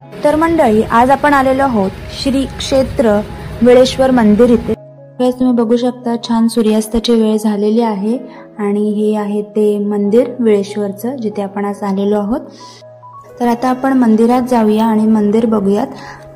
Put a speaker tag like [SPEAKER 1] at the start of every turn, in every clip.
[SPEAKER 1] तर मंडळी, आज आपण आलेलो आहोत श्री क्षेत्र वेळेश्वर मंदिर इथे. तुम्ही बघू शकता छान सूर्यास्ताची वेळ झालेली आहे आणि हे आहे ते मंदिर वेळेश्वरचं जिथे आपण आज आलेलो आहोत. तर आता आपण मंदिरात जाऊया आणि मंदिर बघूयात.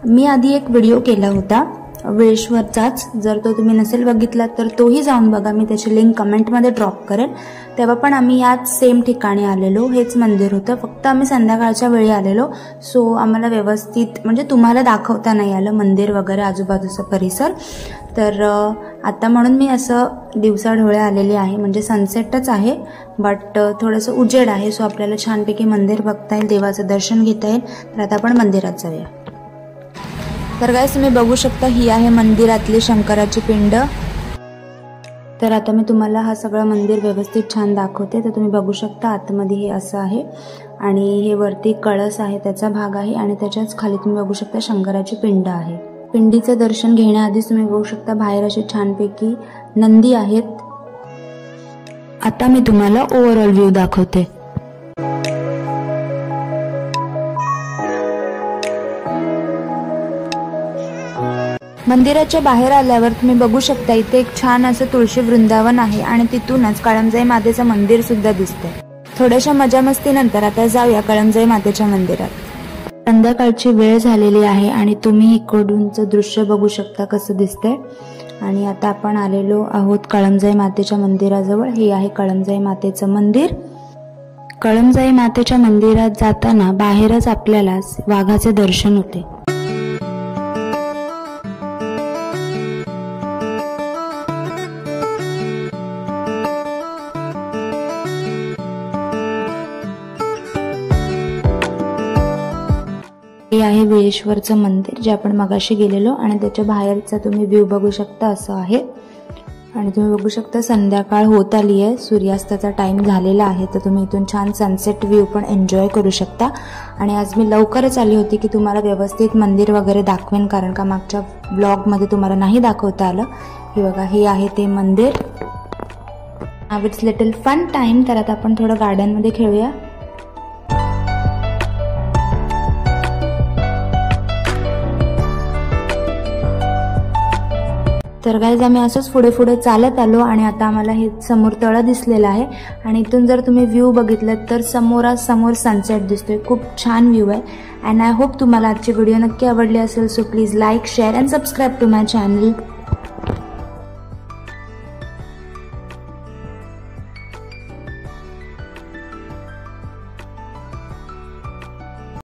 [SPEAKER 1] मी आधी एक व्हिडिओ केला होता वेळेश्वरचाच, जर तो तुम्ही नसेल बघितला तर तोही जाऊन बघा. मी त्याची लिंक कमेंटमध्ये ड्रॉप करेन. तेव्हा पण आम्ही याच सेम ठिकाणी आलेलो, हेच मंदिर होतं, फक्त आम्ही संध्याकाळच्या वेळी आलेलो. सो आम्हाला व्यवस्थित म्हणजे तुम्हाला दाखवता नाही आलं मंदिर वगैरे आजूबाजूचा परिसर. तर आता म्हणून मी असं दिवसाढोळे आलेले आहे, म्हणजे सनसेटच आहे बट थोडंसं उजेड आहे. सो आपल्याला छानपैकी मंदिर बघता येईल, देवाचं दर्शन घेता येईल. तर आता आपण मंदिरात जाऊया. तर गाइस, तुम्ही बघू शकता ही आहे मंदिरातली शंकराची पिंड. तर आता मी तुम्हाला हा सगळं मंदिर व्यवस्थित छान दाखवते. तर तुम्ही बघू शकता आतमध्ये हे असं आहे आणि हे वरती कळस आहे त्याचा भाग आहे आणि त्याच्याच खाली तुम्ही बघू शकता शंकराची पिंड आहे. पिंडीचं दर्शन घेण्याआधीच तुम्ही बघू शकता बाहेर अशी छानपैकी नंदी आहेत. आता मी तुम्हाला ओव्हरऑल व्ह्यू दाखवते. मंदिराच्या बाहेर आल्यावर तुम्ही बघू शकता इथे एक छान असं तुळशी वृंदावन आहे आणि तिथूनच काळमजाई मातेचं मंदिर सुद्धा दिसतंय. थोड्याशा मजामस्तीनंतर आता जाऊया काळमजाई मातेच्या मंदिरात. संध्याकाळची वेळ झालेली आहे आणि तुम्ही इकडूनचं दृश्य बघू शकता कसं दिसतंय. आणि आता आपण आलेलो आहोत काळमजाई मातेच्या मंदिराजवळ. हे आहे काळमजाई मातेचं मंदिर. काळमजाई मातेच्या मंदिरात जाताना बाहेरच आपल्याला वाघाचे दर्शन होते. हे आहे वेळेश्वरचं मंदिर जे आपण मगाशी गेलेलो आणि त्याच्या बाहेरचा तुम्ही व्ह्यू बघू शकता असं आहे. आणि तुम्ही बघू शकता संध्याकाळ होत आली आहे, सूर्यास्ताचा टाइम झालेला आहे. तर तुम्ही इथून छान सनसेट व्ह्यू पण एन्जॉय करू शकता. आणि आज मी लवकरच आली होती की तुम्हाला व्यवस्थित मंदिर वगैरे दाखवेन, कारण का मागच्या ब्लॉगमध्ये तुम्हाला नाही दाखवता आलं. हे बघा, हे आहे ते मंदिर. नाव इट्स लिटल फन टाइम. तर आता आपण थोडं गार्डनमध्ये खेळूया. तर गाइस, आम्ही असंच पुढे पुढे चालत आलो आणि आता आम्हाला हे समोर तळं दिसलेलं आहे आणि इथून जर तुम्ही व्ह्यू बघितलं तर समोरासमोर सनसेट दिसतोय. खूप छान व्ह्यू आहे. अँड आय होप तुम्हाला आजची व्हिडिओ नक्की आवडली असेल. So please like, share and subscribe to my channel.